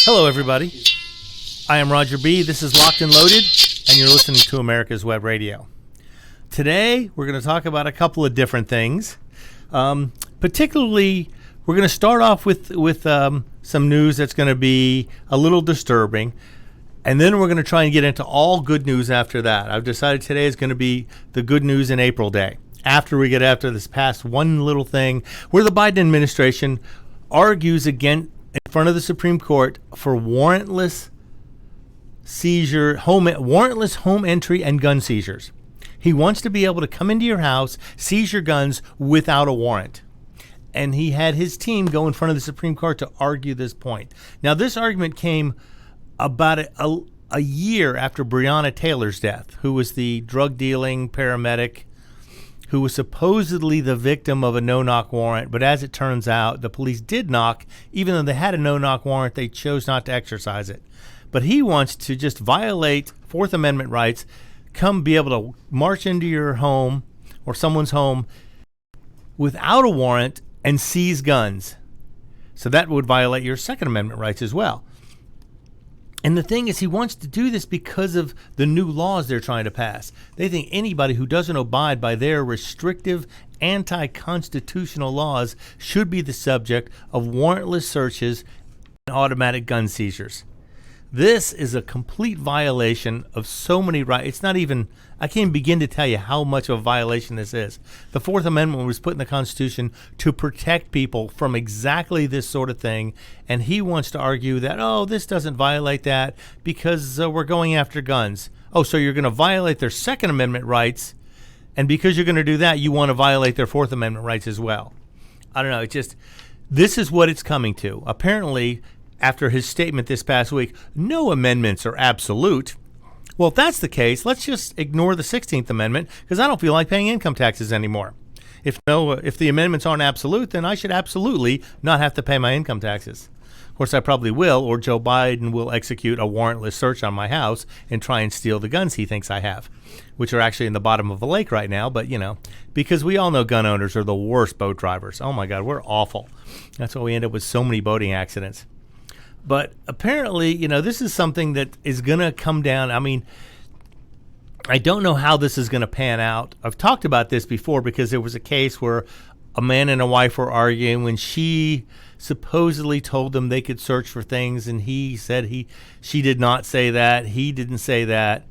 Hello, everybody. I am Roger B. This is Locked and Loaded, and you're listening to America's Web Radio. Today, we're going to talk about a couple of different things. Particularly, we're going to start off with some news that's going to be a little disturbing, and then we're going to try and get into all good news after that. I've decided today is going to be the good news in April Day, after we get after this past one little thing where the Biden administration argues again in front of the Supreme Court for warrantless home entry and gun seizures. He wants to be able to come into your house, seize your guns without a warrant. And he had his team go in front of the Supreme Court to argue this point. Now, this argument came about a year after Breonna Taylor's death, who was the drug-dealing paramedic who was supposedly the victim of a no-knock warrant. But as it turns out, the police did knock. Even though they had a no-knock warrant, they chose not to exercise it. But he wants to just violate Fourth Amendment rights, come be able to march into your home or someone's home without a warrant and seize guns. So that would violate your Second Amendment rights as well. And the thing is, he wants to do this because of the new laws they're trying to pass. They think anybody who doesn't abide by their restrictive, anti-constitutional laws should be the subject of warrantless searches and automatic gun seizures. This is a complete violation of so many rights. It's not even, I can't begin to tell you how much of a violation this is. The Fourth Amendment was put in the Constitution to protect people from exactly this sort of thing. And he wants to argue that, this doesn't violate that because we're going after guns. So you're going to violate their Second Amendment rights. And because you're going to do that, you want to violate their Fourth Amendment rights as well. I don't know. This is what it's coming to. Apparently, after his statement this past week, no amendments are absolute. Well, if that's the case, let's just ignore the 16th Amendment because I don't feel like paying income taxes anymore. If the amendments aren't absolute, then I should absolutely not have to pay my income taxes. Of course, I probably will, or Joe Biden will execute a warrantless search on my house and try and steal the guns he thinks I have, which are actually in the bottom of a lake right now. But, because we all know gun owners are the worst boat drivers. Oh, my God, we're awful. That's why we end up with so many boating accidents. But apparently, this is something that is going to come down. I mean, I don't know how this is going to pan out. I've talked about this before because there was a case where a man and a wife were arguing when she supposedly told them they could search for things, and he said she did not say that. He didn't say that.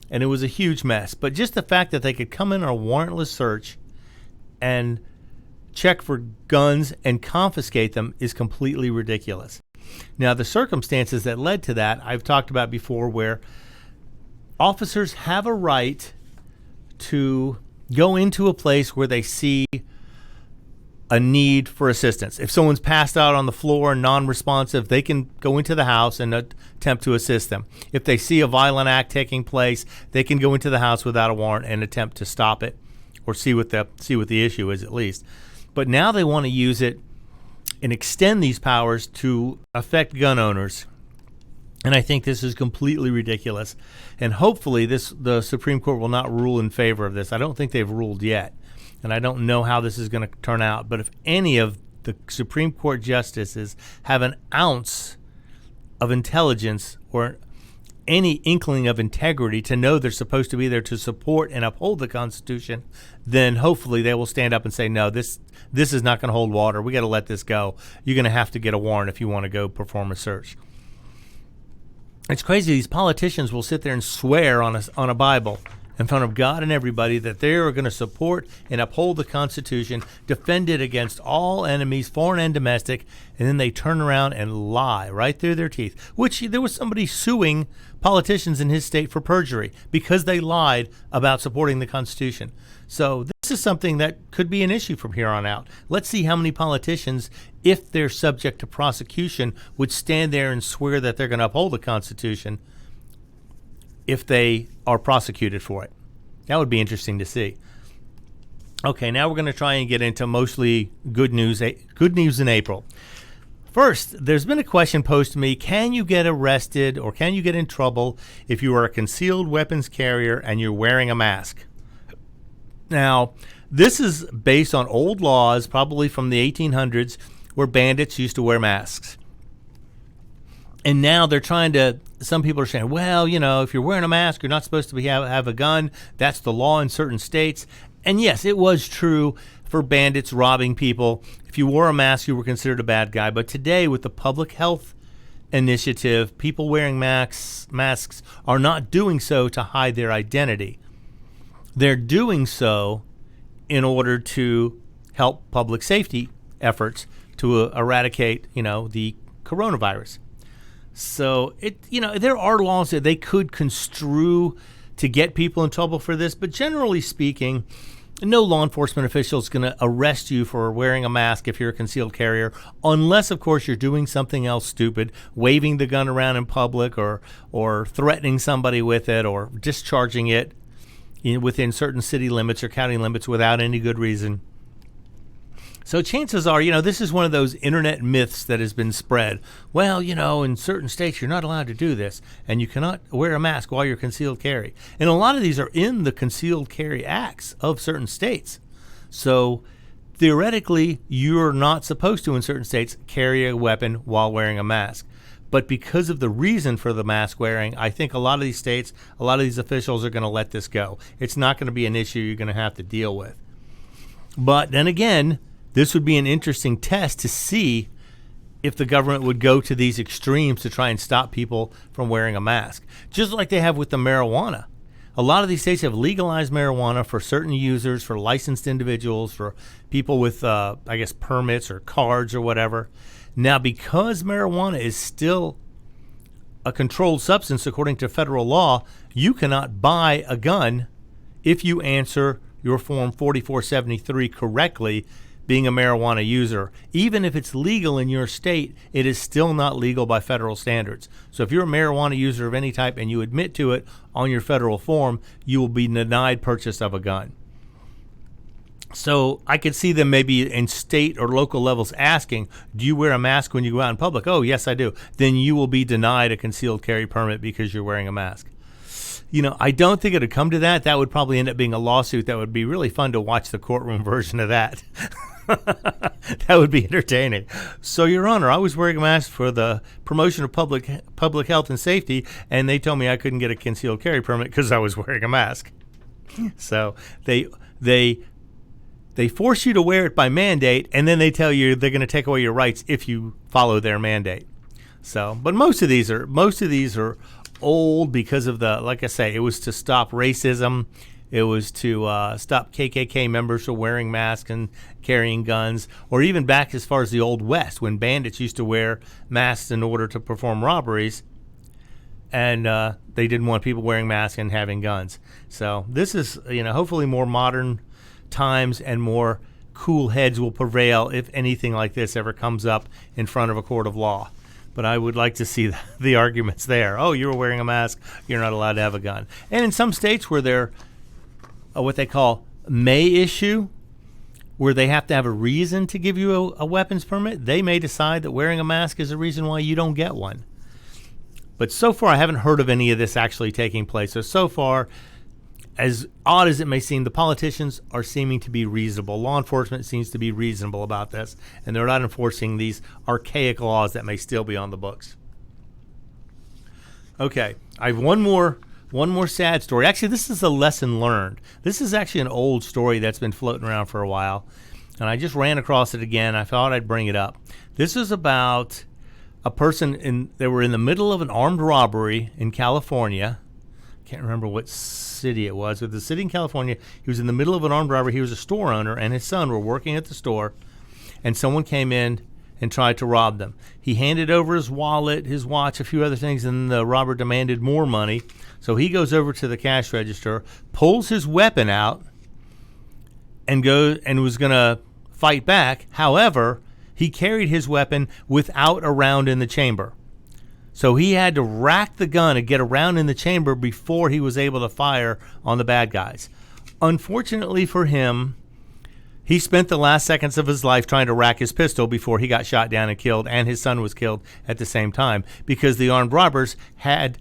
And it was a huge mess. But just the fact that they could come in on a warrantless search and check for guns and confiscate them is completely ridiculous. Now, the circumstances that led to that, I've talked about before, where officers have a right to go into a place where they see a need for assistance. If someone's passed out on the floor and non-responsive, they can go into the house and attempt to assist them. If they see a violent act taking place, they can go into the house without a warrant and attempt to stop it or see what the issue is at least. But now they want to use it and extend these powers to affect gun owners. And I think this is completely ridiculous. And hopefully the Supreme Court will not rule in favor of this. I don't think they've ruled yet. And I don't know how this is going to turn out. But if any of the Supreme Court justices have an ounce of intelligence or any inkling of integrity to know they're supposed to be there to support and uphold the Constitution, then hopefully they will stand up and say, no, this is not going to hold water. We got to let this go. You're going to have to get a warrant if you want to go perform a search. It's crazy. These politicians will sit there and swear on a Bible in front of God and everybody that they are going to support and uphold the Constitution, defend it against all enemies, foreign and domestic, and then they turn around and lie right through their teeth. Which there was somebody suing politicians in his state for perjury because they lied about supporting the Constitution. So this is something that could be an issue from here on out. Let's see how many politicians, if they're subject to prosecution, would stand there and swear that they're going to uphold the Constitution if they are prosecuted for it. That would be interesting to see. Okay, now we're going to try and get into mostly good news in April. First, there's been a question posed to me, can you get arrested or can you get in trouble if you are a concealed weapons carrier and you're wearing a mask? Now, this is based on old laws, probably from the 1800s, where bandits used to wear masks. And now they're trying to, some people are saying, well, if you're wearing a mask, you're not supposed to have a gun. That's the law in certain states. And yes, it was true for bandits robbing people. If you wore a mask, you were considered a bad guy. But today, with the public health initiative, people wearing masks are not doing so to hide their identity. They're doing so in order to help public safety efforts to eradicate, the coronavirus. So there are laws that they could construe to get people in trouble for this, but generally speaking, no law enforcement official is going to arrest you for wearing a mask if you're a concealed carrier, unless, of course, you're doing something else stupid, waving the gun around in public or threatening somebody with it or discharging it within certain city limits or county limits without any good reason. So chances are, this is one of those internet myths that has been spread. Well, in certain states, you're not allowed to do this, and you cannot wear a mask while you're concealed carry. And a lot of these are in the concealed carry acts of certain states. So theoretically, you're not supposed to, in certain states, carry a weapon while wearing a mask. But because of the reason for the mask wearing, I think a lot of these states, a lot of these officials are going to let this go. It's not going to be an issue you're going to have to deal with. But then again, this would be an interesting test to see if the government would go to these extremes to try and stop people from wearing a mask, just like they have with the marijuana. A lot of these states have legalized marijuana for certain users, for licensed individuals, for people with, permits or cards or whatever. Now, because marijuana is still a controlled substance according to federal law, you cannot buy a gun if you answer your Form 4473 correctly, being a marijuana user. Even if it's legal in your state, it is still not legal by federal standards. So if you're a marijuana user of any type and you admit to it on your federal form, you will be denied purchase of a gun. So I could see them maybe in state or local levels asking, do you wear a mask when you go out in public? Oh, yes, I do. Then you will be denied a concealed carry permit because you're wearing a mask. I don't think it would come to that. That would probably end up being a lawsuit that would be really fun to watch the courtroom version of that. That would be entertaining. So, Your Honor, I was wearing a mask for the promotion of public health and safety, and they told me I couldn't get a concealed carry permit because I was wearing a mask. So they force you to wear it by mandate, and then they tell you they're going to take away your rights if you follow their mandate. So, but most of these are old because of like I say, it was to stop racism. It was to stop KKK members from wearing masks and carrying guns, or even back as far as the Old West, when bandits used to wear masks in order to perform robberies, and they didn't want people wearing masks and having guns. So this is, hopefully more modern times and more cool heads will prevail if anything like this ever comes up in front of a court of law. But I would like to see the arguments there. Oh, you were wearing a mask, you're not allowed to have a gun. And in some states where they're what they call may issue, where they have to have a reason to give you a weapons permit, they may decide that wearing a mask is a reason why you don't get one. But so far, I haven't heard of any of this actually taking place. So far, as odd as it may seem, the politicians are seeming to be reasonable. Law enforcement seems to be reasonable about this, and they're not enforcing these archaic laws that may still be on the books. Okay, I have one more sad story. Actually, this is a lesson learned. This is actually an old story that's been floating around for a while, and I just ran across it again. I thought I'd bring it up. This is about a person they were in the middle of an armed robbery in California. Can't remember what city it was, but the city in California. He was in the middle of an armed robbery. He was a store owner, and his son were working at the store, and someone came in and tried to rob them. He handed over his wallet, his watch, a few other things, and the robber demanded more money. So he goes over to the cash register, pulls his weapon out, and was going to fight back. However, he carried his weapon without a round in the chamber. So he had to rack the gun and get a round in the chamber before he was able to fire on the bad guys. Unfortunately for him, he spent the last seconds of his life trying to rack his pistol before he got shot down and killed, and his son was killed at the same time because the armed robbers had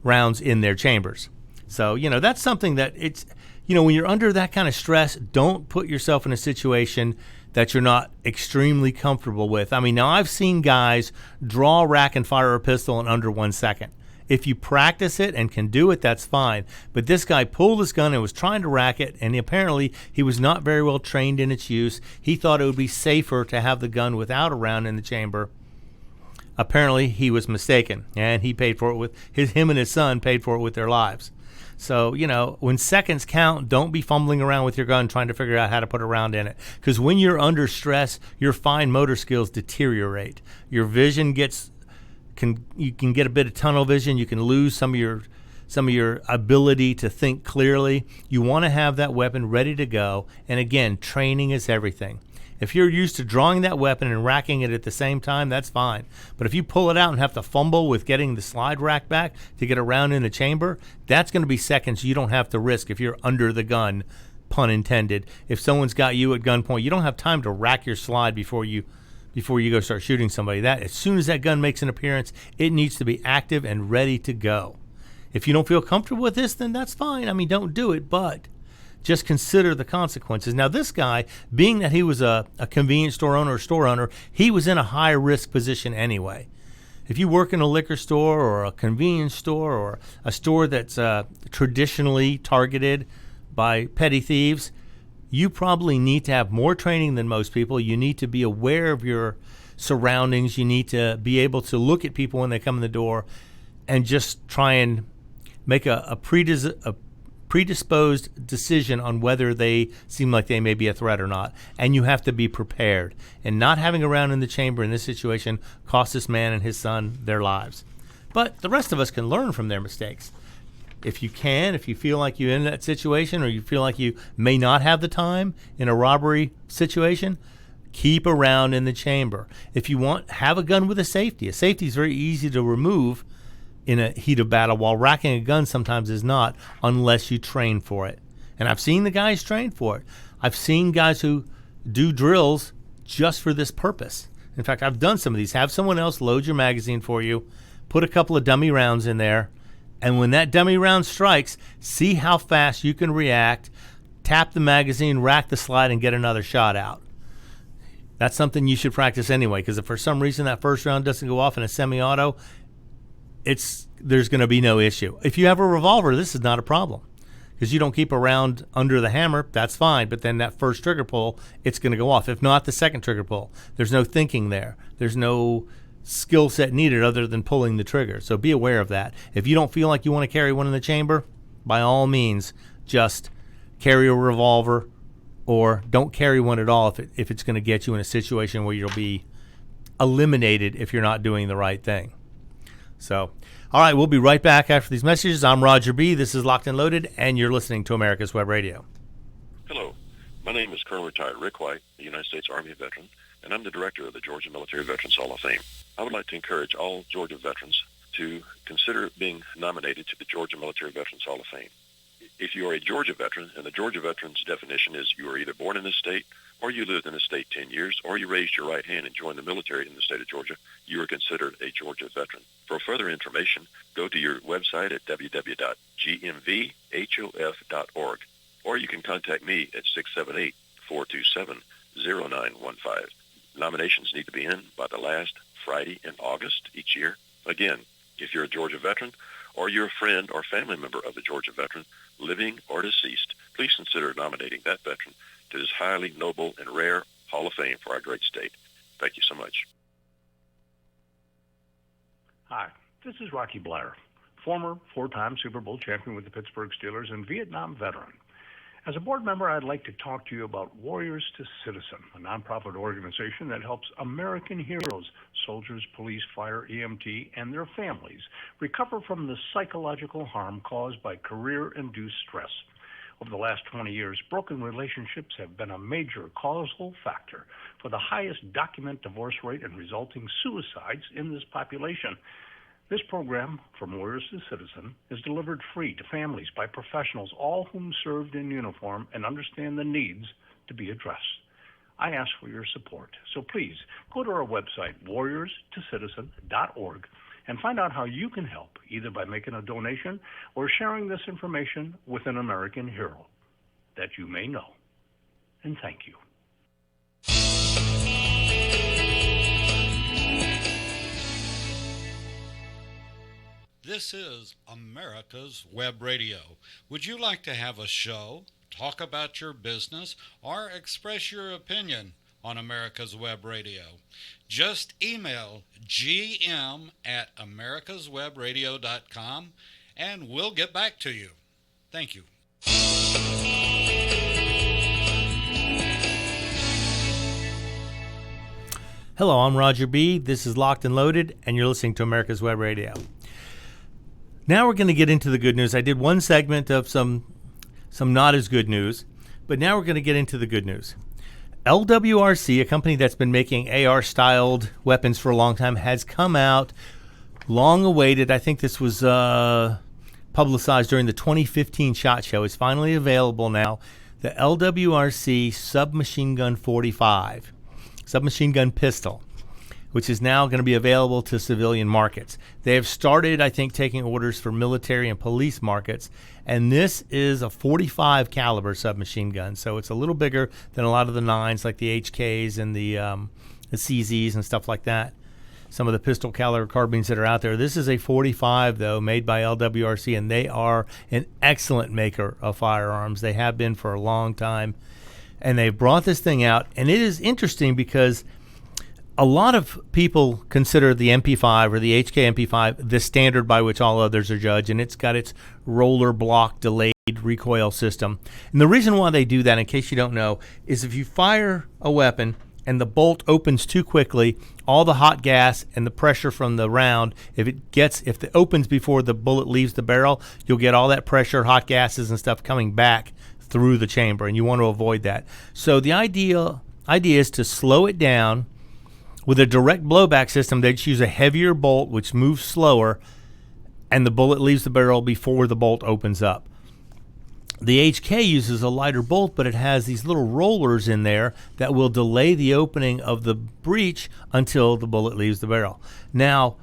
rounds in their chambers. So, that's something that it's, when you're under that kind of stress, don't put yourself in a situation that you're not extremely comfortable with. I mean, now I've seen guys draw, rack, and fire a pistol in under 1 second. If you practice it and can do it, that's fine. But this guy pulled his gun and was trying to rack it, and apparently he was not very well trained in its use. He thought it would be safer to have the gun without a round in the chamber. Apparently he was mistaken, and he paid for it with him and his son paid for it with their lives. So, when seconds count, don't be fumbling around with your gun trying to figure out how to put a round in it. Because when you're under stress, your fine motor skills deteriorate. Your vision you can get a bit of tunnel vision. You can lose some of your ability to think clearly. You want to have that weapon ready to go. And again, training is everything. If you're used to drawing that weapon and racking it at the same time, that's fine. But if you pull it out and have to fumble with getting the slide rack back to get a round in the chamber, that's going to be seconds you don't have to risk if you're under the gun, pun intended. If someone's got you at gunpoint, you don't have time to rack your slide before you go start shooting somebody. That as soon as that gun makes an appearance, it needs to be active and ready to go. If you don't feel comfortable with this, then that's fine. I mean, don't do it, but just consider the consequences. Now, this guy, being that he was a convenience store owner or store owner, he was in a high-risk position anyway. If you work in a liquor store or a convenience store or a store that's traditionally targeted by petty thieves, you probably need to have more training than most people. You need to be aware of your surroundings. You need to be able to look at people when they come in the door and just try and make a predisposed decision on whether they seem like they may be a threat or not. And you have to be prepared. And not having a round in the chamber in this situation cost this man and his son their lives. But the rest of us can learn from their mistakes. If you feel like you're in that situation or you feel like you may not have the time in a robbery situation, keep a round in the chamber. If you want, have a gun with a safety. A safety is very easy to remove in a heat of battle, while racking a gun sometimes is not, unless you train for it. And I've seen the guys train for it. I've seen guys who do drills just for this purpose. In fact, I've done some of these. Have someone else load your magazine for you, put a couple of dummy rounds in there, and when that dummy round strikes, see how fast you can react, tap the magazine, rack the slide, and get another shot out. That's something you should practice anyway, because if for some reason that first round doesn't go off in a semi-auto, there's going to be no issue. If you have a revolver, this is not a problem, because you don't keep a round under the hammer. That's fine, but then that first trigger pull, it's going to go off. If not, the second trigger pull. There's no thinking there. There's no skill set needed other than pulling the trigger. So be aware of that. If you don't feel like you want to carry one in the chamber, by all means, just carry a revolver, or don't carry one at all if it's going to get you in a situation where you'll be eliminated if you're not doing the right thing. So, all right, we'll be right back after these messages. I'm Roger B. This is Locked and Loaded, and you're listening to America's Web Radio. Hello. My name is Colonel Retired Rick White, a United States Army veteran, and I'm the director of the Georgia Military Veterans Hall of Fame. I would like to encourage all Georgia veterans to consider being nominated to the Georgia Military Veterans Hall of Fame. If you are a Georgia veteran, and the Georgia veteran's definition is you are either born in this state, or you lived in the state 10 years, or you raised your right hand and joined the military in the state of Georgia, you are considered a Georgia veteran. For further information, go to your website at www.gmvhof.org, or you can contact me at 678-427-0915. Nominations need to be in by the last Friday in August each year. Again, if you're a Georgia veteran, or you're a friend or family member of a Georgia veteran, living or deceased, please consider nominating that veteran to this highly noble and rare Hall of Fame for our great state. Thank you so much. Hi, this is Rocky Blair, former four-time Super Bowl champion with the Pittsburgh Steelers and Vietnam veteran. As a board member, I'd like to talk to you about Warriors to Citizen, a nonprofit organization that helps American heroes, soldiers, police, fire, EMT, and their families recover from the psychological harm caused by career-induced stress. Over the last 20 years, broken relationships have been a major causal factor for the highest documented divorce rate and resulting suicides in this population. This program, From Warriors to Citizen, is delivered free to families by professionals, all whom served in uniform and understand the needs to be addressed. I ask for your support, so please go to our website, warriorstocitizen.org, and find out how you can help, either by making a donation or sharing this information with an American hero that you may know. And thank you. This is America's Web Radio. Would you like to have a show, talk about your business, or express your opinion on America's Web Radio? Just email gm@americaswebradio.com and we'll get back to you. Thank you. Hello, I'm Roger B. This is Locked and Loaded, and you're listening to America's Web Radio. Now we're going to get into the good news. I did one segment of some not as good news, but now we're going to get into the good news. LWRC, a company that's been making AR-styled weapons for a long time, has come out, long awaited. I think this was publicized during the 2015 SHOT Show. It's finally available now. The LWRC Submachine Gun 45. Submachine gun pistol, which is now going to be available to civilian markets. They have started, I think, taking orders for military and police markets, and this is a 45 caliber submachine gun, so it's a little bigger than a lot of the 9s, like the HKs and the CZs and stuff like that. Some of the pistol caliber carbines that are out there. This is a 45, though, made by LWRC, and they are an excellent maker of firearms. They have been for a long time. And they brought this thing out, and it is interesting because a lot of people consider the MP5 or the HK MP5 the standard by which all others are judged, and it's got its roller block delayed recoil system. And the reason why they do that, in case you don't know, is if you fire a weapon and the bolt opens too quickly, all the hot gas and the pressure from the round, if it opens before the bullet leaves the barrel, you'll get all that pressure, hot gases and stuff coming back through the chamber, and you want to avoid that. So the idea is to slow it down with a direct blowback system. They just use a heavier bolt which moves slower, and the bullet leaves the barrel before the bolt opens up. The HK uses a lighter bolt, but it has these little rollers in there that will delay the opening of the breech until the bullet leaves the barrel. Now,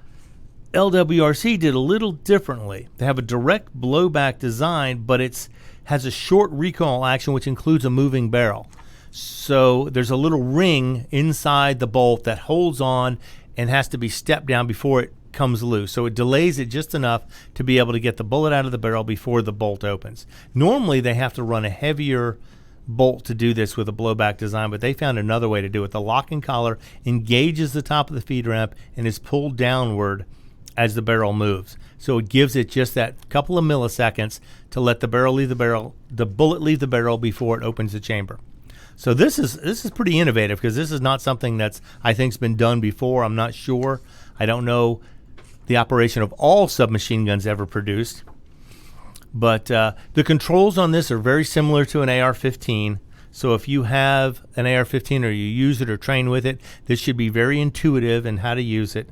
LWRC did a little differently. They have a direct blowback design, but it's has a short recoil action, which includes a moving barrel. So there's a little ring inside the bolt that holds on and has to be stepped down before it comes loose. So it delays it just enough to be able to get the bullet out of the barrel before the bolt opens. Normally they have to run a heavier bolt to do this with a blowback design, but they found another way to do it. The locking collar engages the top of the feed ramp and is pulled downward as the barrel moves. So it gives it just that couple of milliseconds to let the bullet leave the barrel before it opens the chamber. So this is pretty innovative, because this is not something that's, I think, has been done before. I'm not sure. I don't know the operation of all submachine guns ever produced. But the controls on this are very similar to an AR-15. So if you have an AR-15 or you use it or train with it, this should be very intuitive in how to use it.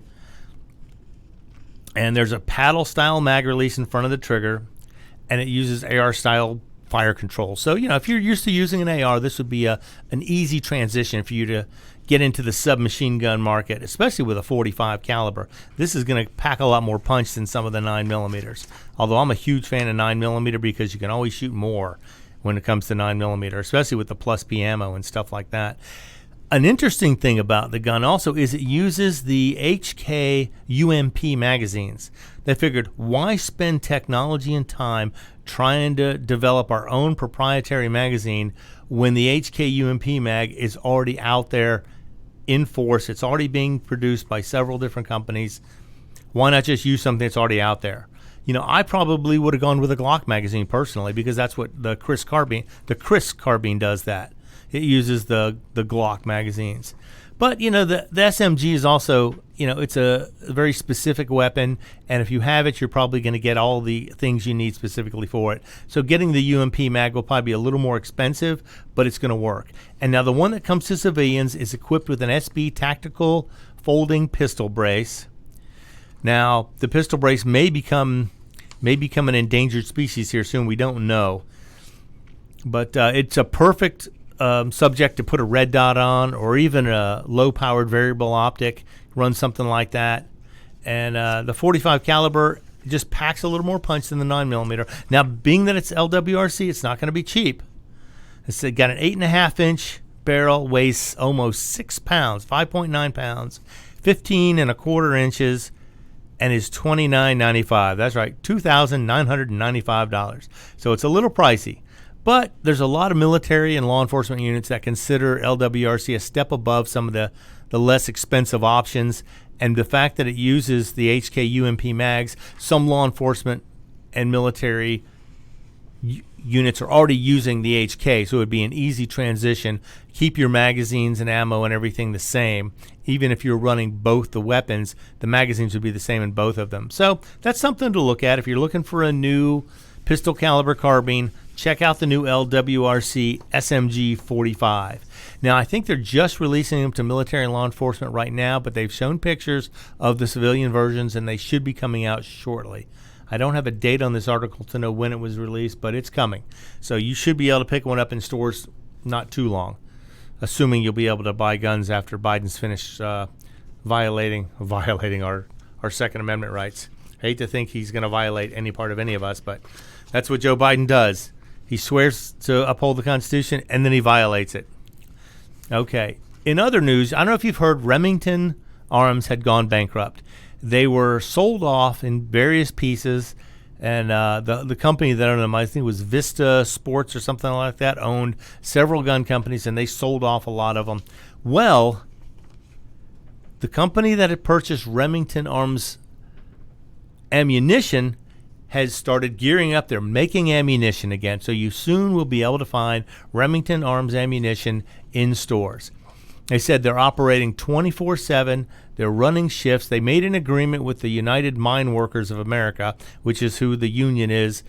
And there's a paddle-style mag release in front of the trigger, and it uses AR-style fire control. So, if you're used to using an AR, this would be an easy transition for you to get into the submachine gun market, especially with a 45 caliber. This is going to pack a lot more punch than some of the 9mm. Although I'm a huge fan of 9mm because you can always shoot more when it comes to 9mm, especially with the plus P ammo and stuff like that. An interesting thing about the gun also is it uses the HK UMP magazines. They figured, why spend technology and time trying to develop our own proprietary magazine when the HK UMP mag is already out there in force? It's already being produced by several different companies. Why not just use something that's already out there? I probably would have gone with a Glock magazine personally, because that's what the Chris carbine does that. It uses the Glock magazines. But, the SMG is also, it's a very specific weapon, and if you have it, you're probably going to get all the things you need specifically for it. So getting the UMP mag will probably be a little more expensive, but it's going to work. And now the one that comes to civilians is equipped with an SB Tactical Folding Pistol Brace. Now, the pistol brace may become an endangered species here soon. We don't know. But it's a perfect subject to put a red dot on, or even a low-powered variable optic, run something like that. And the 45 caliber just packs a little more punch than the 9mm. Now, being that it's LWRC, it's not going to be cheap. It's got an 8.5-inch barrel, weighs almost 6 pounds, 5.9 pounds, 15 1/4 inches, and is $29.95. That's right, $2,995. So it's a little pricey. But there's a lot of military and law enforcement units that consider LWRC a step above some of the less expensive options. And the fact that it uses the HK UMP mags, some law enforcement and military units are already using the HK, so it would be an easy transition. Keep your magazines and ammo and everything the same. Even if you're running both the weapons, the magazines would be the same in both of them. So that's something to look at. If you're looking for a new pistol caliber carbine, check out the new LWRC SMG 45. Now, I think they're just releasing them to military and law enforcement right now, but they've shown pictures of the civilian versions, and they should be coming out shortly. I don't have a date on this article to know when it was released, but it's coming. So you should be able to pick one up in stores not too long, assuming you'll be able to buy guns after Biden's finished violating our Second Amendment rights. I hate to think he's going to violate any part of any of us, but that's what Joe Biden does. He swears to uphold the Constitution, and then he violates it. Okay. In other news, I don't know if you've heard Remington Arms had gone bankrupt. They were sold off in various pieces, and the company that owned them, I think it was Vista Sports or something like that, owned several gun companies, and they sold off a lot of them. Well, the company that had purchased Remington Arms ammunition has started gearing up. They're making ammunition again, so you soon will be able to find Remington Arms ammunition in stores. They said they're operating 24/7. They're running shifts. They made an agreement with the United Mine Workers of America, which is who the union is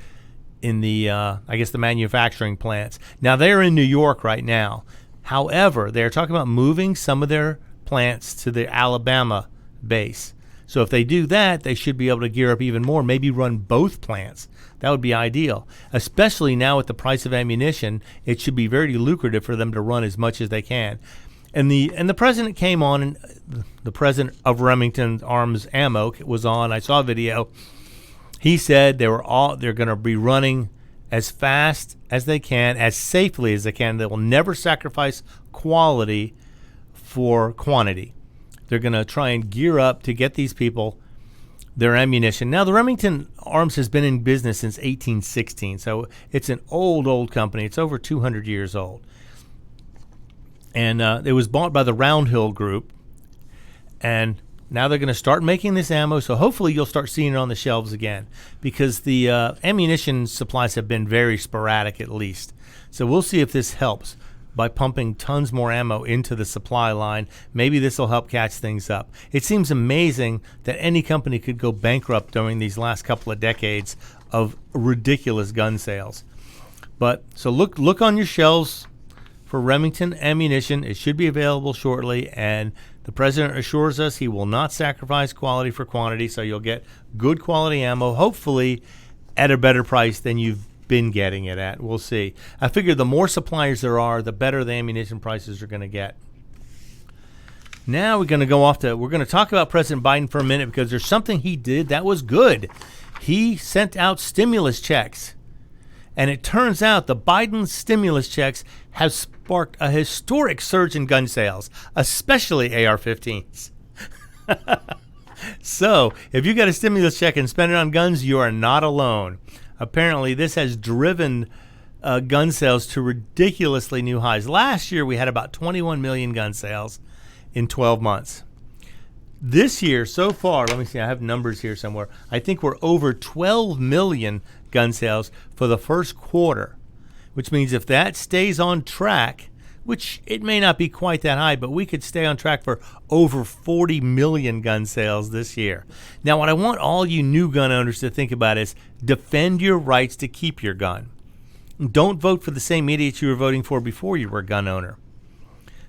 in the, the manufacturing plants. Now, they're in New York right now. However, they're talking about moving some of their plants to the Alabama base. So if they do that, they should be able to gear up even more, maybe run both plants. That would be ideal. Especially now with the price of ammunition, it should be very lucrative for them to run as much as they can. And the president came on, and the president of Remington Arms Ammo was on. I saw a video. He said they're going to be running as fast as they can, as safely as they can. They will never sacrifice quality for quantity. They're going to try and gear up to get these people their ammunition. Now, the Remington Arms has been in business since 1816, so it's an old company. It's over 200 years old. And it was bought by the Round Hill Group, and now they're going to start making this ammo, so hopefully you'll start seeing it on the shelves again, because the ammunition supplies have been very sporadic at least. So we'll see if this helps by pumping tons more ammo into the supply line. Maybe this will help catch things up. It seems amazing that any company could go bankrupt during these last couple of decades of ridiculous gun sales. But so look on your shelves for Remington ammunition. It should be available shortly, and the president assures us he will not sacrifice quality for quantity, so you'll get good quality ammo, hopefully at a better price than you've been getting it at. We'll see. I figure the more suppliers there are, the better the ammunition prices are going to get. Now we're going to talk about President Biden for a minute, because there's something he did that was good. He sent out stimulus checks. And it turns out the Biden stimulus checks have sparked a historic surge in gun sales, especially AR-15s. So if you got a stimulus check and spend it on guns, you are not alone. Apparently, this has driven gun sales to ridiculously new highs. Last year, we had about 21 million gun sales in 12 months. This year, so far, let me see, I have numbers here somewhere. I think we're over 12 million gun sales for the first quarter, which means if that stays on track, which it may not be quite that high, but we could stay on track for over 40 million gun sales this year. Now, what I want all you new gun owners to think about is defend your rights to keep your gun. Don't vote for the same idiots you were voting for before you were a gun owner.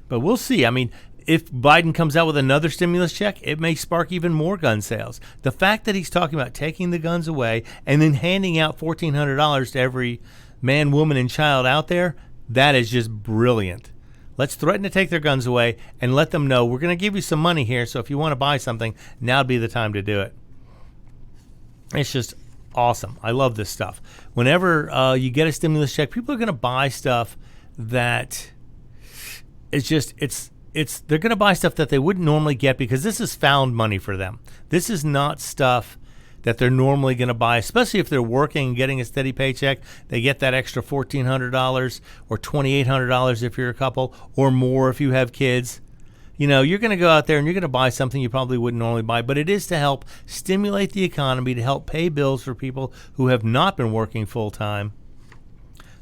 But we'll see. I mean, if Biden comes out with another stimulus check, it may spark even more gun sales. The fact that he's talking about taking the guns away and then handing out $1,400 to every man, woman, and child out there, that is just brilliant. Let's threaten to take their guns away and let them know we're going to give you some money here, so if you want to buy something, now would be the time to do it. It's just awesome. I love this stuff. Whenever you get a stimulus check, people are going to buy stuff that it's they're going to buy stuff that they wouldn't normally get because this is found money for them. This is not stuff that they're normally going to buy, especially if they're working and getting a steady paycheck. They get that extra $1,400 or $2,800 if you're a couple, or more if you have kids. You know, you're going to go out there and you're going to buy something you probably wouldn't normally buy, but it is to help stimulate the economy, to help pay bills for people who have not been working full time.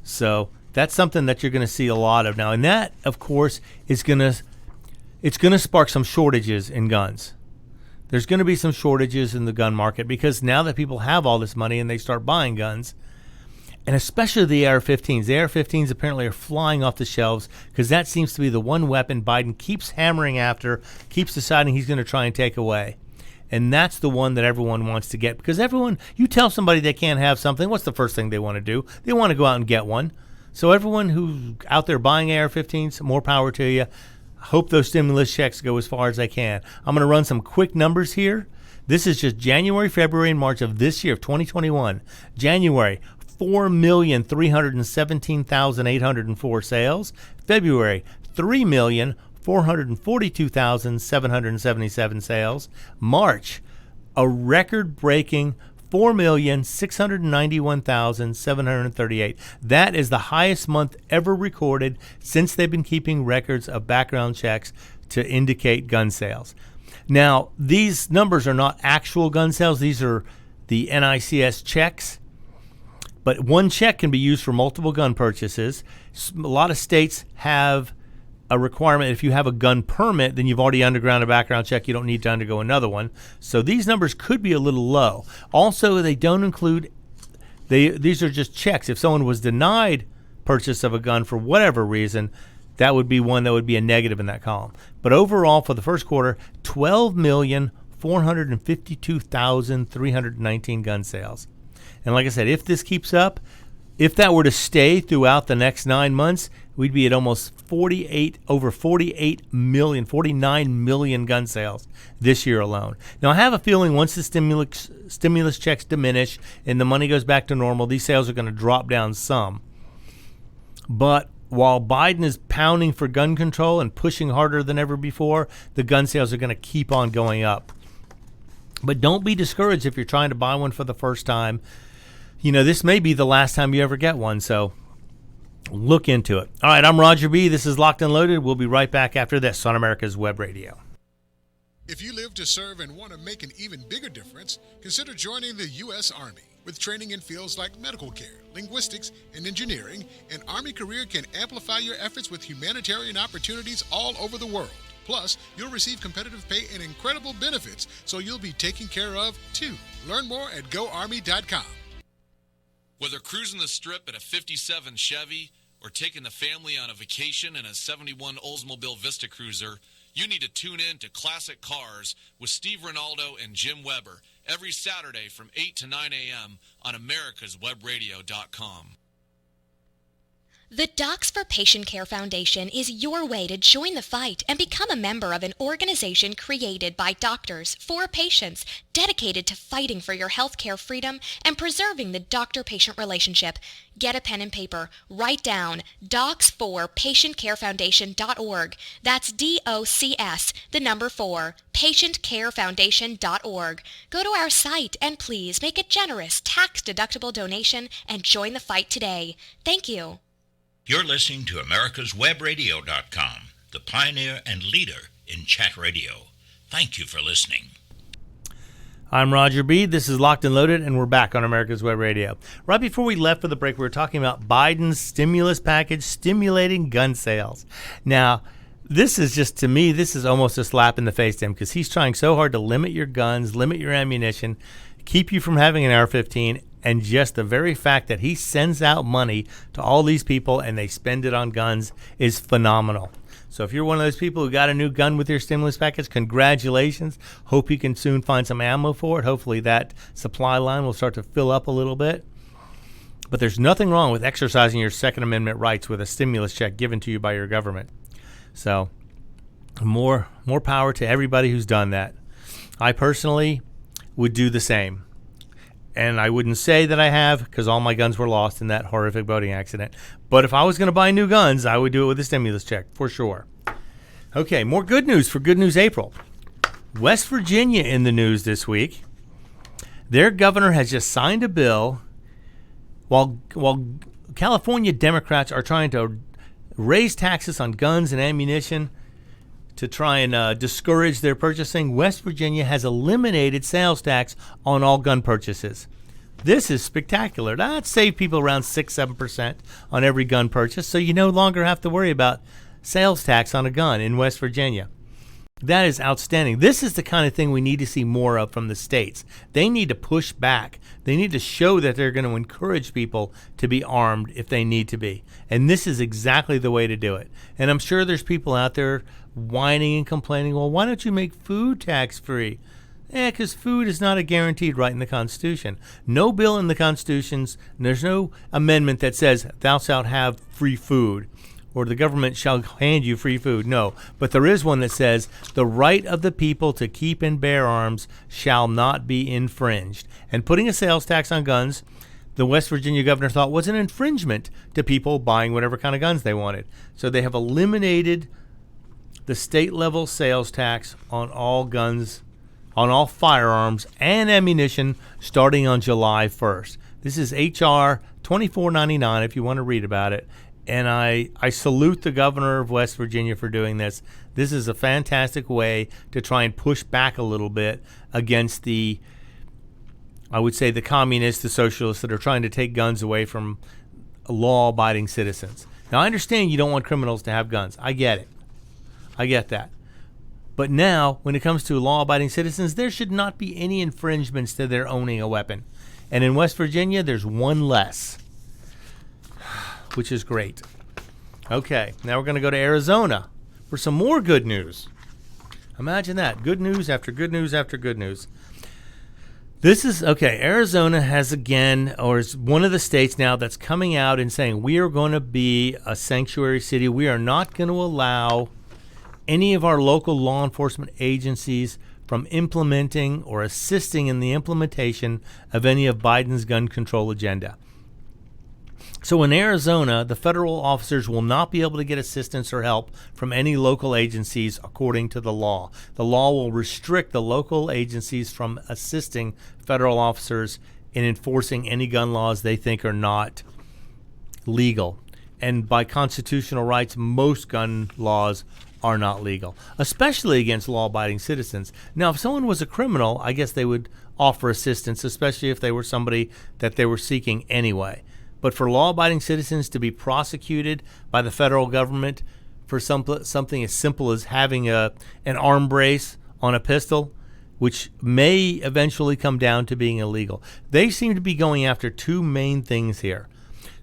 So that's something that you're going to see a lot of now. And that, of course, it's going to spark some shortages in guns. There's going to be some shortages in the gun market because now that people have all this money and they start buying guns, and especially the AR-15s. The AR-15s apparently are flying off the shelves because that seems to be the one weapon Biden keeps hammering after, keeps deciding he's going to try and take away. And that's the one that everyone wants to get because everyone, you tell somebody they can't have something, what's the first thing they want to do? They want to go out and get one. So everyone who's out there buying AR-15s, more power to you. Hope those stimulus checks go as far as they can. I'm going to run some quick numbers here. This is just January, February, and March of this year, of 2021. January, 4,317,804 sales. February, 3,442,777 sales. March, a record-breaking 4,691,738. That is the highest month ever recorded since they've been keeping records of background checks to indicate gun sales. Now, these numbers are not actual gun sales. These are the NICS checks. But one check can be used for multiple gun purchases. A lot of states have a requirement. If you have a gun permit, then you've already undergone a background check. You don't need to undergo another one. So these numbers could be a little low. Also, they don't include, these are just checks. If someone was denied purchase of a gun for whatever reason, that would be one that would be a negative in that column. But overall, for the first quarter, 12,452,319 gun sales. And like I said, if this keeps up, if that were to stay throughout the next 9 months, we'd be at almost 49 million gun sales this year alone. Now, I have a feeling once the stimulus checks diminish and the money goes back to normal, these sales are going to drop down some. But while Biden is pounding for gun control and pushing harder than ever before, the gun sales are going to keep on going up. But don't be discouraged if you're trying to buy one for the first time. You know, this may be the last time you ever get one, so look into it. All right, I'm Roger B. This is Locked and Loaded. We'll be right back after this on America's Web Radio. If you live to serve and want to make an even bigger difference, consider joining the U.S. Army. With training in fields like medical care, linguistics, and engineering, an Army career can amplify your efforts with humanitarian opportunities all over the world. Plus, you'll receive competitive pay and incredible benefits, so you'll be taken care of, too. Learn more at GoArmy.com. Whether cruising the Strip in a 57 Chevy or taking the family on a vacation in a 71 Oldsmobile Vista Cruiser, you need to tune in to Classic Cars with Steve Ronaldo and Jim Weber every Saturday from 8 to 9 a.m. on americaswebradio.com. The Docs for Patient Care Foundation is your way to join the fight and become a member of an organization created by doctors for patients, dedicated to fighting for your healthcare freedom and preserving the doctor-patient relationship. Get a pen and paper. Write down docs4patientcarefoundation.org. That's DOCS, the number 4, patientcarefoundation.org. Go to our site and please make a generous tax-deductible donation and join the fight today. Thank you. You're listening to americaswebradio.com, the pioneer and leader in chat radio. Thank you for listening. I'm Roger B. This is Locked and Loaded, and we're back on America's Web Radio. Right before we left for the break, we were talking about Biden's stimulus package stimulating gun sales. Now, this is just, to me, this is almost a slap in the face to him because he's trying so hard to limit your guns, limit your ammunition, keep you from having an AR-15. And just the very fact that he sends out money to all these people and they spend it on guns is phenomenal. So if you're one of those people who got a new gun with your stimulus package, congratulations. Hope you can soon find some ammo for it. Hopefully that supply line will start to fill up a little bit. But there's nothing wrong with exercising your Second Amendment rights with a stimulus check given to you by your government. So more power to everybody who's done that. I personally would do the same. And I wouldn't say that I have because all my guns were lost in that horrific boating accident. But if I was going to buy new guns, I would do it with a stimulus check for sure. Okay, more good news for Good News April. West Virginia in the news this week. Their governor has just signed a bill while California Democrats are trying to raise taxes on guns and ammunition to try and discourage their purchasing. West Virginia has eliminated sales tax on all gun purchases. This is spectacular. That saved people around 6-7% on every gun purchase, so you no longer have to worry about sales tax on a gun in West Virginia. That is outstanding. This is the kind of thing we need to see more of from the states. They need to push back. They need to show that they're going to encourage people to be armed if they need to be. And this is exactly the way to do it. And I'm sure there's people out there whining and complaining, well, why don't you make food tax-free? Because food is not a guaranteed right in the Constitution. No bill in the Constitution, there's no amendment that says thou shalt have free food or the government shall hand you free food. No, but there is one that says the right of the people to keep and bear arms shall not be infringed. And putting a sales tax on guns, the West Virginia governor thought was an infringement to people buying whatever kind of guns they wanted. So they have eliminated the state-level sales tax on all guns, on all firearms and ammunition starting on July 1st. This is H.R. 2499 if you want to read about it. And I salute the governor of West Virginia for doing this. This is a fantastic way to try and push back a little bit against the, I would say, the communists, the socialists that are trying to take guns away from law-abiding citizens. Now, I understand you don't want criminals to have guns. I get it. I get that. But now, when it comes to law-abiding citizens, there should not be any infringements to their owning a weapon. And in West Virginia, there's one less, which is great. Okay, now we're going to go to Arizona for some more good news. Imagine that. Good news after good news after good news. This is, okay, Arizona has again, or is one of the states now that's coming out and saying we are going to be a sanctuary city. We are not going to allow any of our local law enforcement agencies from implementing or assisting in the implementation of any of Biden's gun control agenda. So in Arizona, the federal officers will not be able to get assistance or help from any local agencies according to the law. The law will restrict the local agencies from assisting federal officers in enforcing any gun laws they think are not legal. And by constitutional rights, most gun laws are not legal, especially against law-abiding citizens. Now, if someone was a criminal, I guess they would offer assistance, especially if they were somebody that they were seeking anyway. But for law-abiding citizens to be prosecuted by the federal government for something as simple as having an arm brace on a pistol, which may eventually come down to being illegal. They seem to be going after two main things here.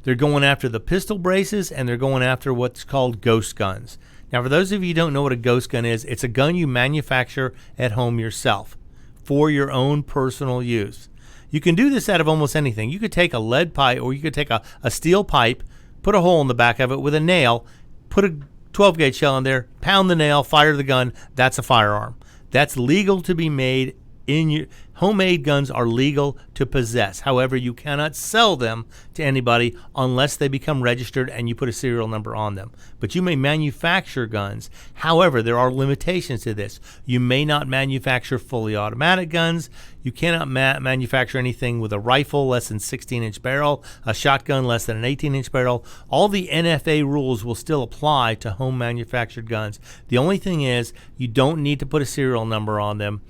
They're going after the pistol braces, and they're going after what's called ghost guns. Now, for those of you who don't know what a ghost gun is, it's a gun you manufacture at home yourself for your own personal use. You can do this out of almost anything. You could take a lead pipe, or you could take a steel pipe, put a hole in the back of it with a nail, put a 12-gauge shell in there, pound the nail, fire the gun. That's a firearm. That's legal to be made in your homemade guns are legal to possess. However, you cannot sell them to anybody unless they become registered and you put a serial number on them. But you may manufacture guns. However, there are limitations to this. You may not manufacture fully automatic guns. You cannot manufacture anything with a rifle less than 16-inch barrel, a shotgun less than an 18-inch barrel. All the NFA rules will still apply to home manufactured guns. The only thing is you don't need to put a serial number on them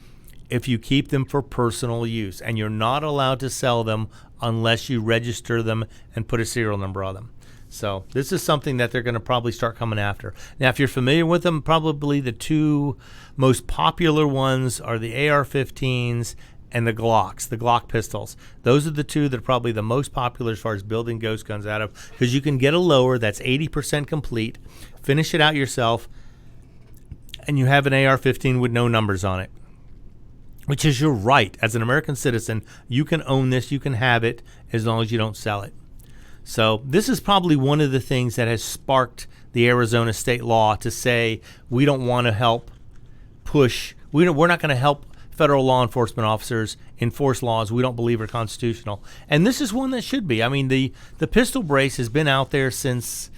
if you keep them for personal use, and you're not allowed to sell them unless you register them and put a serial number on them. So this is something that they're going to probably start coming after. Now, if you're familiar with them, probably the two most popular ones are the AR-15s and the Glocks, the Glock pistols. Those are the two that are probably the most popular as far as building ghost guns out of, because you can get a lower that's 80% complete, finish it out yourself, and you have an AR-15 with no numbers on it. Which is your right. As an American citizen, you can own this, you can have it, as long as you don't sell it. So this is probably one of the things that has sparked the Arizona state law to say we don't want to help push, we're not going to help federal law enforcement officers enforce laws we don't believe are constitutional. And this is one that should be. I mean, the pistol brace has been out there since,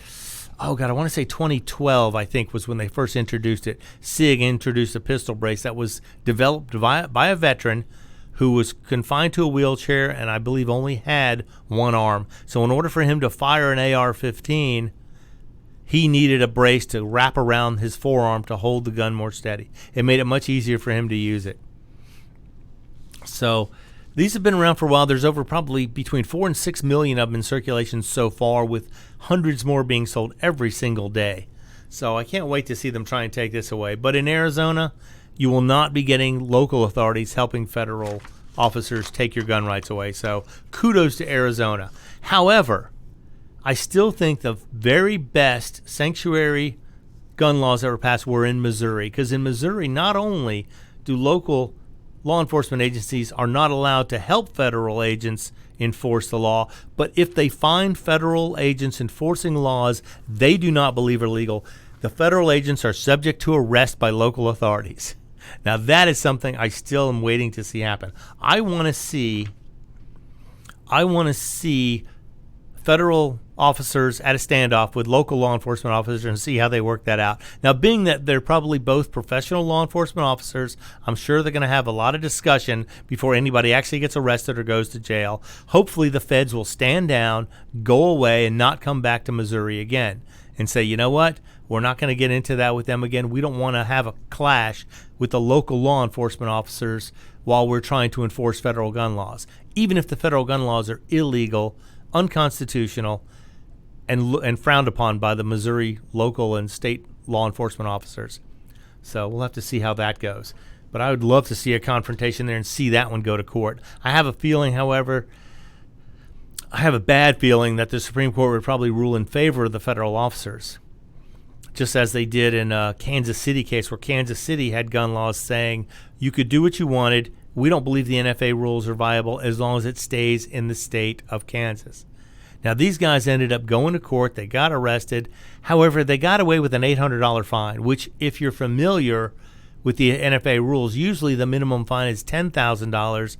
oh God, I want to say 2012, I think, was when they first introduced it. SIG introduced a pistol brace that was developed by a veteran who was confined to a wheelchair and I believe only had one arm. So in order for him to fire an AR-15, he needed a brace to wrap around his forearm to hold the gun more steady. It made it much easier for him to use it. So these have been around for a while. There's over probably between 4 and 6 million of them in circulation so far, with hundreds more being sold every single day. So I can't wait to see them try and take this away. But in Arizona, you will not be getting local authorities helping federal officers take your gun rights away. So kudos to Arizona. However, I still think the very best sanctuary gun laws that were passed were in Missouri, because in Missouri, not only do local law enforcement agencies are not allowed to help federal agents enforce the law, but if they find federal agents enforcing laws they do not believe are legal, the federal agents are subject to arrest by local authorities. Now that is something I still am waiting to see happen. I want to see federal officers at a standoff with local law enforcement officers and see how they work that out. Now, being that they're probably both professional law enforcement officers, I'm sure they're going to have a lot of discussion before anybody actually gets arrested or goes to jail. Hopefully the feds will stand down, go away, and not come back to Missouri again and say, you know what, we're not going to get into that with them again. We don't want to have a clash with the local law enforcement officers while we're trying to enforce federal gun laws. Even if the federal gun laws are illegal, unconstitutional, and frowned upon by the Missouri local and state law enforcement officers. So we'll have to see how that goes. But I would love to see a confrontation there and see that one go to court. I have a feeling, however, I have a bad feeling that the Supreme Court would probably rule in favor of the federal officers, just as they did in a Kansas City case where Kansas City had gun laws saying you could do what you wanted. We don't believe the NFA rules are viable as long as it stays in the state of Kansas. Now, these guys ended up going to court. They got arrested. However, they got away with an $800 fine, which, if you're familiar with the NFA rules, usually the minimum fine is $10,000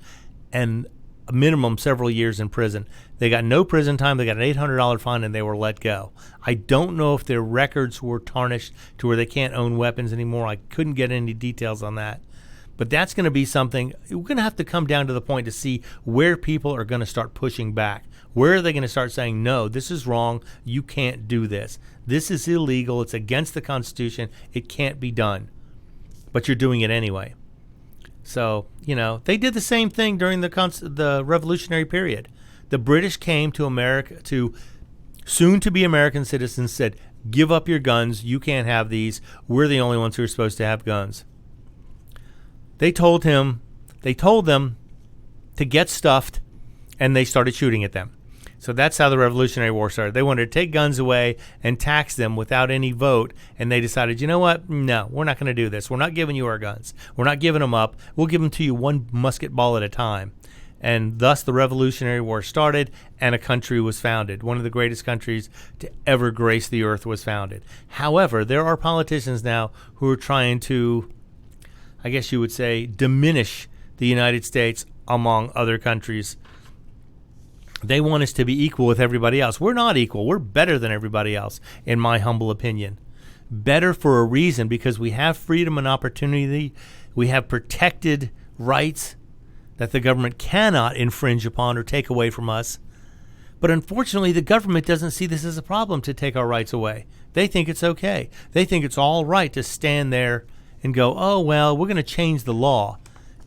and a minimum several years in prison. They got no prison time. They got an $800 fine, and they were let go. I don't know if their records were tarnished to where they can't own weapons anymore. I couldn't get any details on that. But that's going to be something, we're going to have to come down to the point to see where people are going to start pushing back. Where are they going to start saying, no, this is wrong, you can't do this. This is illegal, it's against the Constitution, it can't be done. But you're doing it anyway. So, you know, they did the same thing during the Revolutionary period. The British came to America, to soon-to-be American citizens, said, give up your guns, you can't have these, we're the only ones who are supposed to have guns. They told them to get stuffed, and they started shooting at them. So that's how the Revolutionary War started. They wanted to take guns away and tax them without any vote, and they decided, you know what? No, we're not going to do this. We're not giving you our guns. We're not giving them up. We'll give them to you one musket ball at a time. And thus the Revolutionary War started, and a country was founded. One of the greatest countries to ever grace the earth was founded. However, there are politicians now who are trying to, I guess you would say, diminish the United States among other countries. They want us to be equal with everybody else. We're not equal. We're better than everybody else, in my humble opinion. Better for a reason, because we have freedom and opportunity. We have protected rights that the government cannot infringe upon or take away from us. But unfortunately, the government doesn't see this as a problem to take our rights away. They think it's okay. They think it's all right to stand there and go, oh, well, we're going to change the law.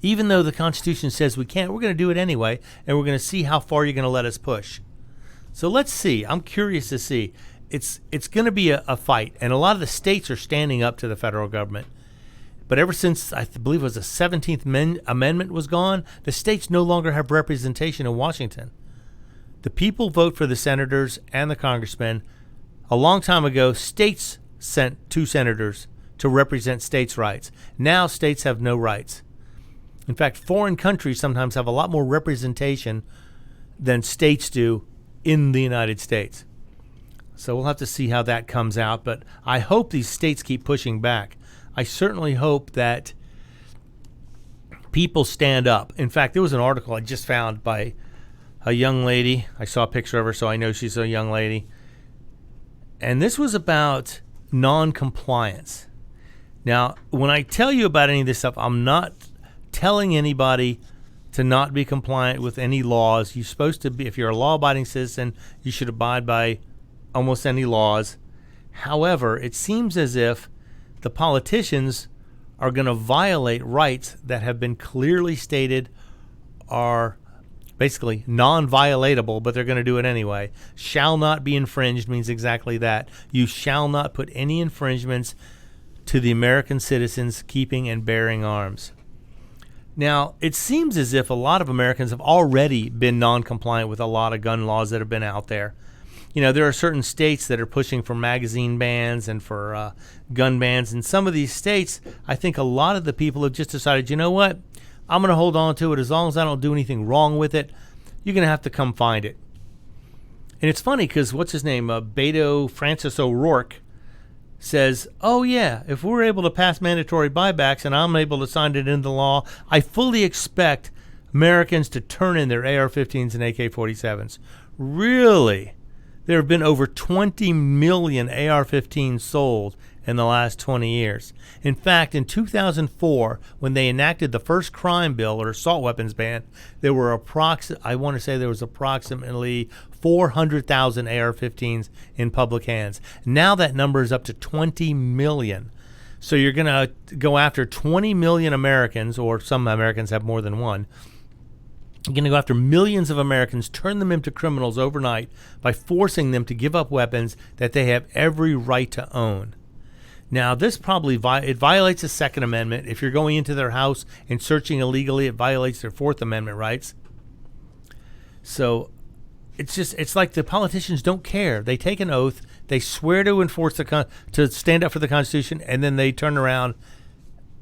Even though the Constitution says we can't, we're going to do it anyway, and we're going to see how far you're going to let us push. So let's see. I'm curious to see. It's going to be a fight, and a lot of the states are standing up to the federal government. But ever since, I believe it was the 17th Amendment was gone, the states no longer have representation in Washington. The people vote for the senators and the congressmen. A long time ago, states sent 2 senators to represent states' rights. Now states have no rights. In fact, foreign countries sometimes have a lot more representation than states do in the United States. So we'll have to see how that comes out. But I hope these states keep pushing back. I certainly hope that people stand up. In fact, there was an article I just found by a young lady. I saw a picture of her, so I know she's a young lady. And this was about non-compliance. Now, when I tell you about any of this stuff, I'm not telling anybody to not be compliant with any laws. You're supposed to be, if you're a law-abiding citizen, you should abide by almost any laws. However, it seems as if the politicians are going to violate rights that have been clearly stated are basically non-violatable, but they're going to do it anyway. Shall not be infringed means exactly that. You shall not put any infringements to the American citizens keeping and bearing arms. Now, it seems as if a lot of Americans have already been non-compliant with a lot of gun laws that have been out there. You know, there are certain states that are pushing for magazine bans and for gun bans. In some of these states, I think a lot of the people have just decided, you know what, I'm going to hold on to it as long as I don't do anything wrong with it. You're going to have to come find it. And it's funny because what's his name? Beto Francis O'Rourke says, oh yeah, if we're able to pass mandatory buybacks and I'm able to sign it into law, I fully expect Americans to turn in their AR-15s and AK-47s. Really? There have been over 20 million AR-15s sold in the last 20 years. In fact, in 2004, when they enacted the first crime bill or assault weapons ban, there were approximately 400,000 AR-15s in public hands. Now that number is up to 20 million. So you're going to go after 20 million Americans, or some Americans have more than one. You're going to go after millions of Americans, turn them into criminals overnight by forcing them to give up weapons that they have every right to own. Now, this probably it violates the Second Amendment. If you're going into their house and searching illegally, it violates their Fourth Amendment rights. So it's like the politicians don't care. They take an oath, they swear to enforce to stand up for the Constitution, and then they turn around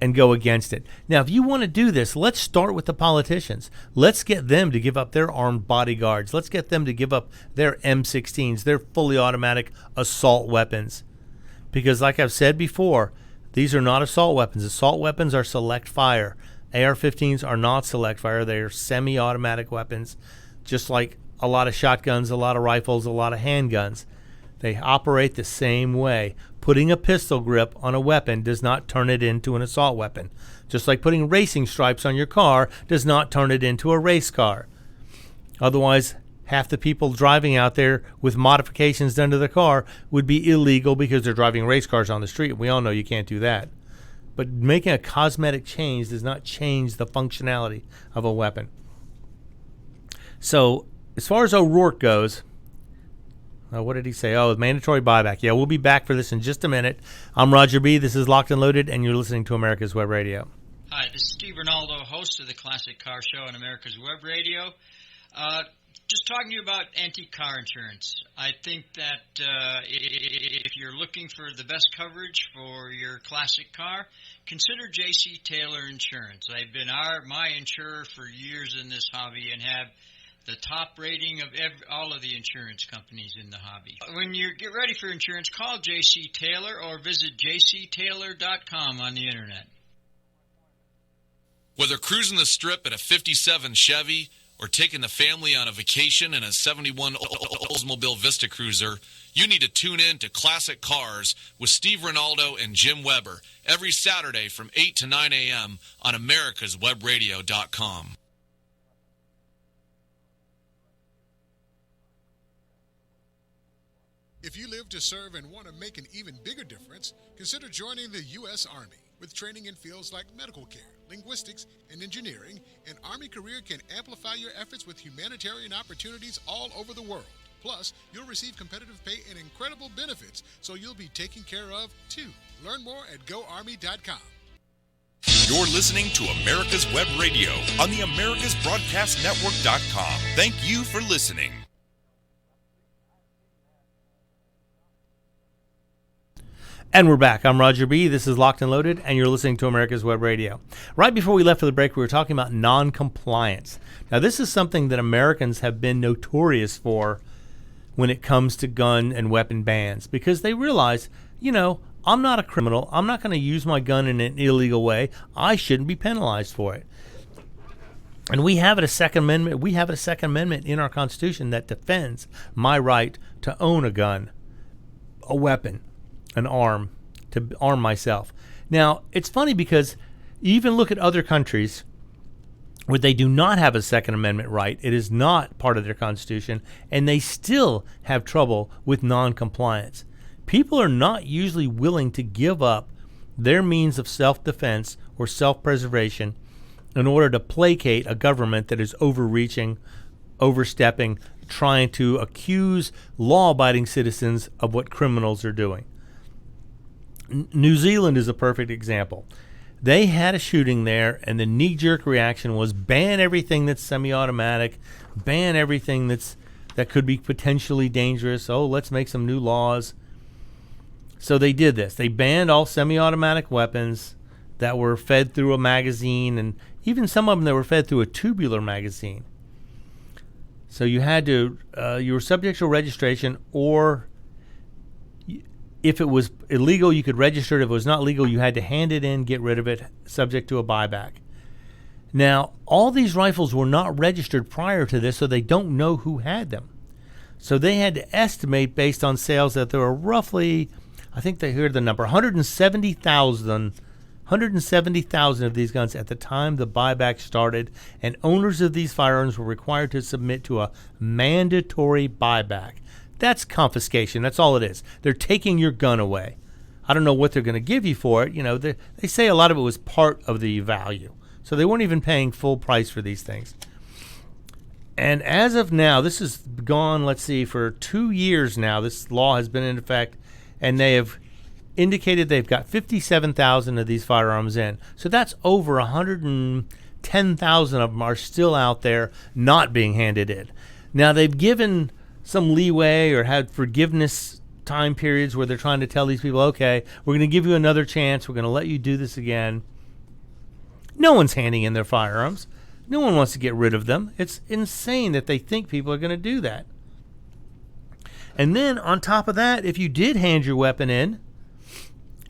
and go against it. Now, if you want to do this, let's start with the politicians. Let's get them to give up their armed bodyguards. Let's get them to give up their M16s, their fully automatic assault weapons. Because like I've said before, these are not assault weapons. Assault weapons are select fire. AR-15s are not select fire. They are semi-automatic weapons, just like a lot of shotguns, a lot of rifles, a lot of handguns. They operate the same way. Putting a pistol grip on a weapon does not turn it into an assault weapon. Just like putting racing stripes on your car does not turn it into a race car. Otherwise, half the people driving out there with modifications done to the car would be illegal because they're driving race cars on the street. We all know you can't do that. But making a cosmetic change does not change the functionality of a weapon. So, as far as O'Rourke goes, what did he say? Oh, mandatory buyback. Yeah, we'll be back for this in just a minute. I'm Roger B. This is Locked and Loaded, and you're listening to America's Web Radio. Hi, this is Steve Ronaldo, host of the Classic Car Show on America's Web Radio. Just talking to you about antique car insurance. I think that if you're looking for the best coverage for your classic car, consider J.C. Taylor Insurance. They've been my insurer for years in this hobby and have the top rating of all of the insurance companies in the hobby. When you get ready for insurance, call J.C. Taylor or visit jctaylor.com on the internet. Whether cruising the strip in a 57 Chevy or taking the family on a vacation in a 71 Oldsmobile Vista Cruiser, you need to tune in to Classic Cars with Steve Ronaldo and Jim Weber every Saturday from 8 to 9 a.m. on americaswebradio.com. If you live to serve and want to make an even bigger difference, consider joining the U.S. Army. With training in fields like medical care, linguistics, and engineering, an Army career can amplify your efforts with humanitarian opportunities all over the world. Plus, you'll receive competitive pay and incredible benefits, so you'll be taken care of, too. Learn more at GoArmy.com. You're listening to America's Web Radio on the AmericasBroadcastNetwork.com. Thank you for listening. And we're back. I'm Roger B. This is Locked and Loaded, and you're listening to America's Web Radio. Right before we left for the break, we were talking about non-compliance. Now, this is something that Americans have been notorious for when it comes to gun and weapon bans, because they realize, I'm not a criminal. I'm not going to use my gun in an illegal way. I shouldn't be penalized for it. And we have a Second Amendment. We have a Second Amendment in our Constitution that defends my right to own a gun a weapon, an arm, to arm myself. Now, it's funny because you even look at other countries where they do not have a Second Amendment right. It is not part of their Constitution, and they still have trouble with non-compliance. People are not usually willing to give up their means of self-defense or self-preservation in order to placate a government that is overreaching, overstepping, trying to accuse law-abiding citizens of what criminals are doing. New Zealand is a perfect example. They had a shooting there, and the knee-jerk reaction was ban everything that's semi-automatic, ban everything that could be potentially dangerous. Oh, let's make some new laws. So they did this. They banned all semi-automatic weapons that were fed through a magazine, and even some of them that were fed through a tubular magazine. So you had to, you were subject to registration, or if it was illegal, you could register it. If it was not legal, you had to hand it in, get rid of it, subject to a buyback. Now, all these rifles were not registered prior to this, so they don't know who had them. So they had to estimate based on sales that there were roughly, I think they heard the number, 170,000 of these guns at the time the buyback started, and owners of these firearms were required to submit to a mandatory buyback. That's confiscation. That's all it is. They're taking your gun away. I don't know what they're going to give you for it. You know, they say a lot of it was part of the value. So they weren't even paying full price for these things. And as of now, this has gone, let's see, for 2 years now, this law has been in effect, and they have indicated they've got 57,000 of these firearms in. So that's over 110,000 of them are still out there not being handed in. Now, they've given some leeway or had forgiveness time periods where they're trying to tell these people, okay, we're going to give you another chance. We're going to let you do this again. No one's handing in their firearms. No one wants to get rid of them. It's insane that they think people are going to do that. And then on top of that, if you did hand your weapon in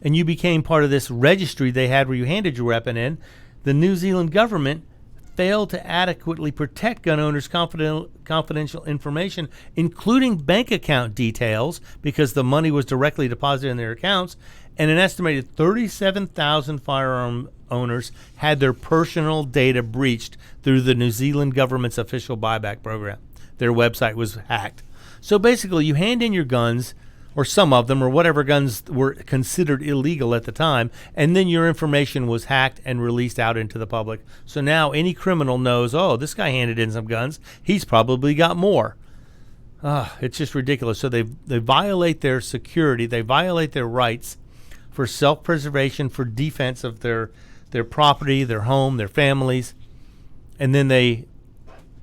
and you became part of this registry they had where you handed your weapon in, the New Zealand government failed to adequately protect gun owners' confidential information, including bank account details, because the money was directly deposited in their accounts, and an estimated 37,000 firearm owners had their personal data breached through the New Zealand government's official buyback program. Their website was hacked. So basically, you hand in your guns, or some of them, or whatever guns were considered illegal at the time, and then your information was hacked and released out into the public. So now any criminal knows, oh, this guy handed in some guns. He's probably got more. It's just ridiculous. So they violate their security. They violate their rights for self-preservation, for defense of their property, their home, their families. And then they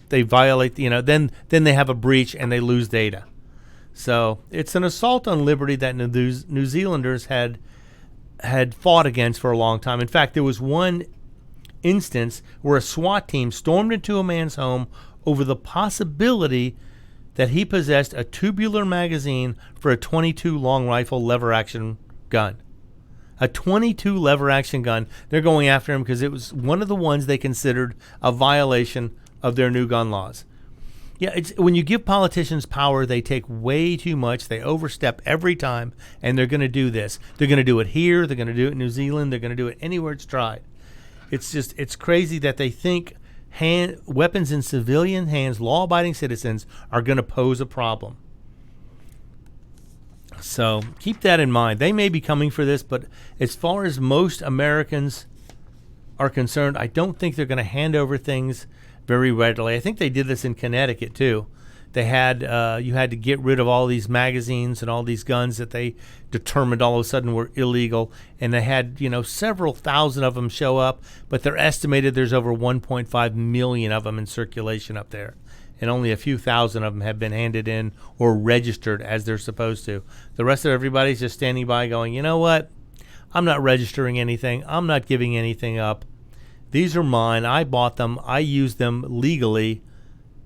violate, then they have a breach and they lose data. So it's an assault on liberty that New Zealanders had fought against for a long time. In fact, there was one instance where a SWAT team stormed into a man's home over the possibility that he possessed a tubular magazine for a .22 long rifle lever-action gun. A .22 lever-action gun. They're going after him because it was one of the ones they considered a violation of their new gun laws. Yeah, it's when you give politicians power, they take way too much. They overstep every time, and they're going to do this. They're going to do it here. They're going to do it in New Zealand. They're going to do it anywhere it's tried. It's crazy that they think weapons in civilian hands, law-abiding citizens, are going to pose a problem. So keep that in mind. They may be coming for this, but as far as most Americans are concerned, I don't think they're going to hand over things very readily. I think they did this in Connecticut too. They had you had to get rid of all these magazines and all these guns that they determined all of a sudden were illegal, and they had several thousand of them show up, but they're estimated there's over 1.5 million of them in circulation up there, and only a few thousand of them have been handed in or registered as they're supposed to. The rest of everybody's just standing by going, you know what? I'm not registering anything. I'm not giving anything up. These are mine. I bought them. I used them legally.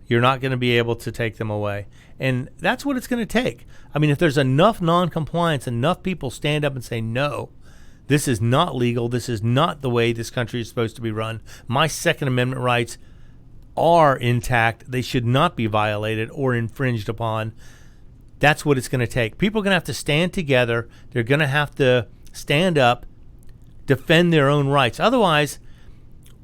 You're not going to be able to take them away. And that's what it's going to take. I mean, if there's enough non-compliance, enough people stand up and say, no, this is not legal. This is not the way this country is supposed to be run. My Second Amendment rights are intact. They should not be violated or infringed upon. That's what it's going to take. People are going to have to stand together. They're going to have to stand up, defend their own rights. Otherwise,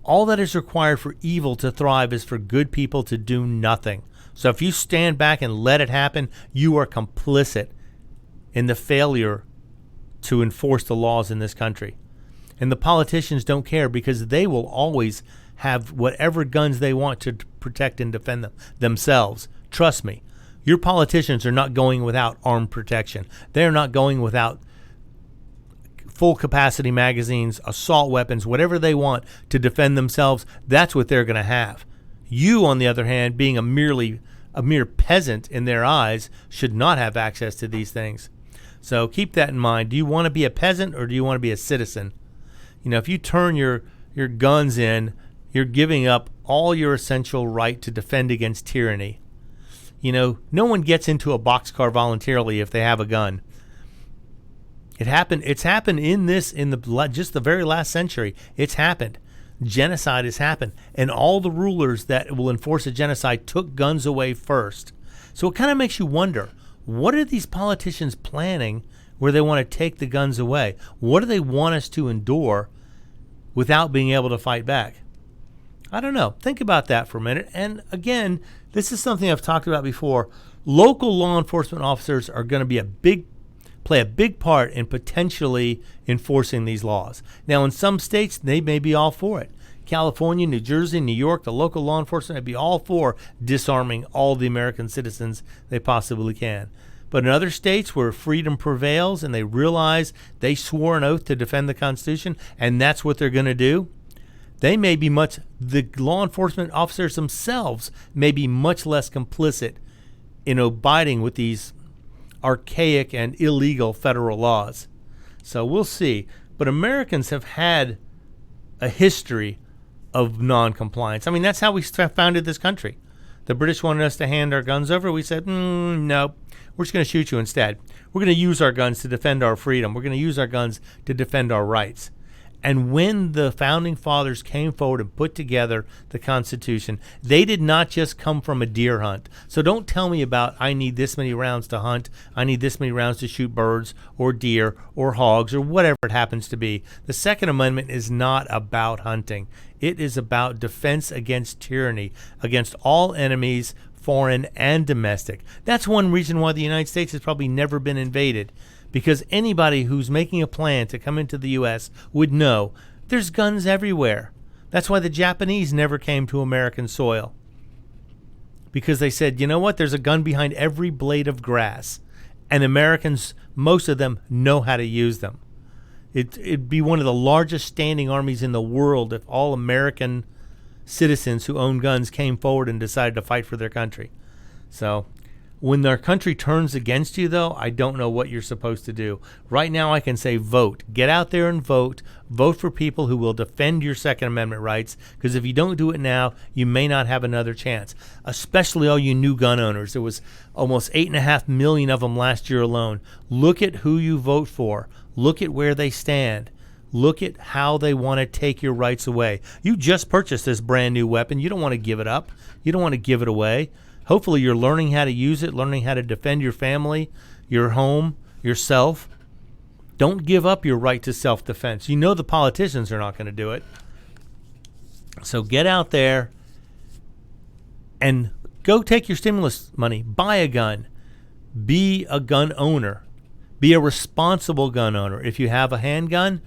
all that is required for evil to thrive is for good people to do nothing. So if you stand back and let it happen, you are complicit in the failure to enforce the laws in this country. And the politicians don't care because they will always have whatever guns they want to protect and defend themselves. Trust me, your politicians are not going without armed protection. They're not going without full capacity magazines, assault weapons, whatever they want to defend themselves. That's what they're going to have. You, on the other hand, being a mere peasant in their eyes, should not have access to these things. So keep that in mind. Do you want to be a peasant or do you want to be a citizen? You know, if you turn your guns in, you're giving up all your essential right to defend against tyranny. You know, no one gets into a boxcar voluntarily if they have a gun. It's happened in just the very last century. It's happened. Genocide has happened. And all the rulers that will enforce a genocide took guns away first. So it kind of makes you wonder, what are these politicians planning where they want to take the guns away? What do they want us to endure without being able to fight back? I don't know. Think about that for a minute. And again, this is something I've talked about before. Local law enforcement officers are going to play a big part in potentially enforcing these laws. Now, in some states, they may be all for it. California, New Jersey, New York, the local law enforcement would be all for disarming all the American citizens they possibly can. But in other states where freedom prevails and they realize they swore an oath to defend the Constitution and that's what they're going to do, the law enforcement officers themselves may be much less complicit in abiding with these archaic and illegal federal laws. So we'll see. But Americans have had a history of non-compliance. I mean, that's how we founded this country. The British wanted us to hand our guns over. We said, no, we're just going to shoot you instead. We're going to use our guns to defend our freedom. We're going to use our guns to defend our rights. And when the founding fathers came forward and put together the Constitution, they did not just come from a deer hunt. So don't tell me about, I need this many rounds to hunt, I need this many rounds to shoot birds or deer or hogs or whatever it happens to be. The Second Amendment is not about hunting. It is about defense against tyranny, against all enemies, foreign and domestic. That's one reason why the United States has probably never been invaded. Because anybody who's making a plan to come into the U.S. would know there's guns everywhere. That's why the Japanese never came to American soil. Because they said, you know what, there's a gun behind every blade of grass. And Americans, most of them, know how to use them. It'd be one of the largest standing armies in the world if all American citizens who own guns came forward and decided to fight for their country. So when their country turns against you, though, I don't know what you're supposed to do. Right now, I can say vote. Get out there and vote. Vote for people who will defend your Second Amendment rights, because if you don't do it now, you may not have another chance, especially all you new gun owners. There was almost 8.5 million of them last year alone. Look at who you vote for. Look at where they stand. Look at how they want to take your rights away. You just purchased this brand new weapon. You don't want to give it up. You don't want to give it away. Hopefully you're learning how to use it, learning how to defend your family, your home, yourself. Don't give up your right to self-defense. You know the politicians are not going to do it. So get out there and go take your stimulus money. Buy a gun. Be a gun owner. Be a responsible gun owner. If you have a handgun,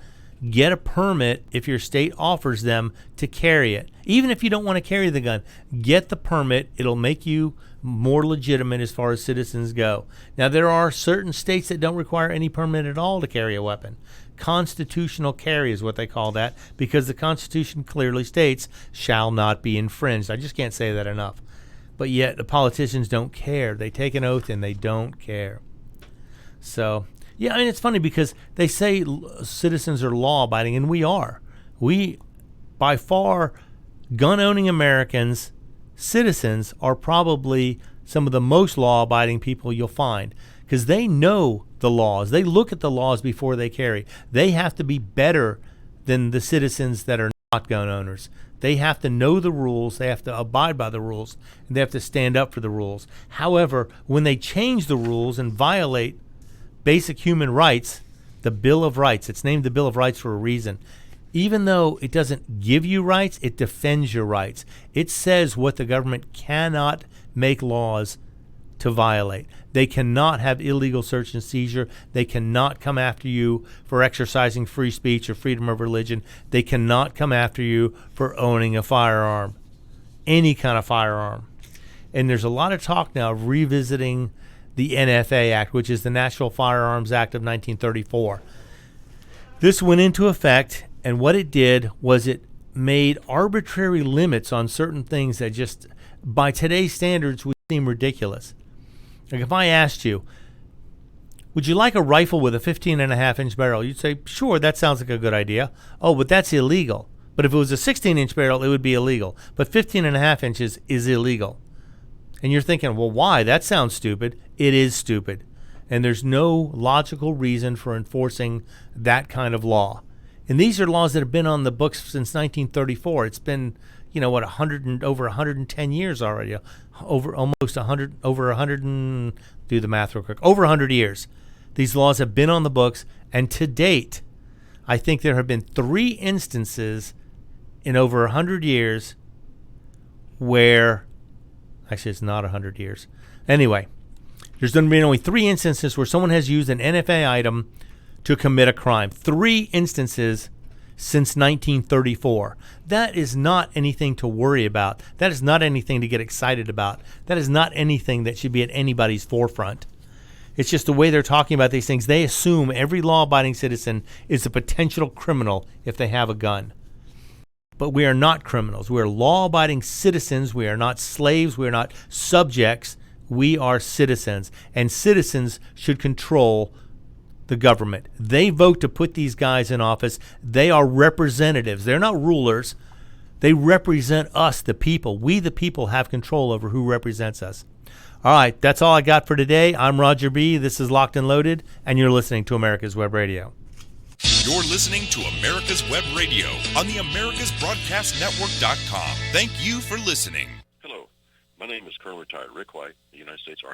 get a permit if your state offers them to carry it. Even if you don't want to carry the gun, get the permit. It'll make you more legitimate as far as citizens go. Now, there are certain states that don't require any permit at all to carry a weapon. Constitutional carry is what they call that, because the Constitution clearly states shall not be infringed. I just can't say that enough. But yet the politicians don't care. They take an oath and they don't care. So yeah, I mean, it's funny because they say citizens are law-abiding, and we are. We, by far, gun-owning Americans, citizens, are probably some of the most law-abiding people you'll find, because they know the laws. They look at the laws before they carry. They have to be better than the citizens that are shotgun owners. They have to know the rules, they have to abide by the rules, and they have to stand up for the rules. However, when they change the rules and violate basic human rights, the Bill of Rights, it's named the Bill of Rights for a reason. Even though it doesn't give you rights, it defends your rights. It says what the government cannot make laws to violate. They cannot have illegal search and seizure. They cannot come after you for exercising free speech or freedom of religion. They cannot come after you for owning a firearm, any kind of firearm. And there's a lot of talk now of revisiting the NFA Act, which is the National Firearms Act of 1934. This went into effect, and what it did was it made arbitrary limits on certain things that just, by today's standards, would seem ridiculous. Like if I asked you, would you like a rifle with a 15.5-inch barrel? You'd say, sure, that sounds like a good idea. Oh, but that's illegal. But if it was a 16-inch barrel, it would be illegal. But 15.5 inches is illegal. And you're thinking, well, why? That sounds stupid. It is stupid. And there's no logical reason for enforcing that kind of law. And these are laws that have been on the books since 1934. It's been, over 110 years already. Over 100 and do the math real quick. Over 100 years. These laws have been on the books, and to date, I think there have been 3 instances in over 100 years where, actually it's not 100 years. Anyway, there's been only 3 instances where someone has used an NFA item to commit a crime. 3 instances since 1934. That is not anything to worry about. That is not anything to get excited about. That is not anything that should be at anybody's forefront. It's just the way they're talking about these things. They assume every law-abiding citizen is a potential criminal if they have a gun. But we are not criminals. We are law-abiding citizens. We are not slaves. We are not subjects. We are citizens. And citizens should control the government. They vote to put these guys in office. They are representatives. They're not rulers. They represent us, the people. We, the people, have control over who represents us. All right, that's all I got for today. I'm Roger B. This is Locked and Loaded, and you're listening to America's Web Radio. You're listening to America's Web Radio on the AmericasBroadcastNetwork.com. Thank you for listening. Hello, my name is Colonel Retired Rick White, the United States Army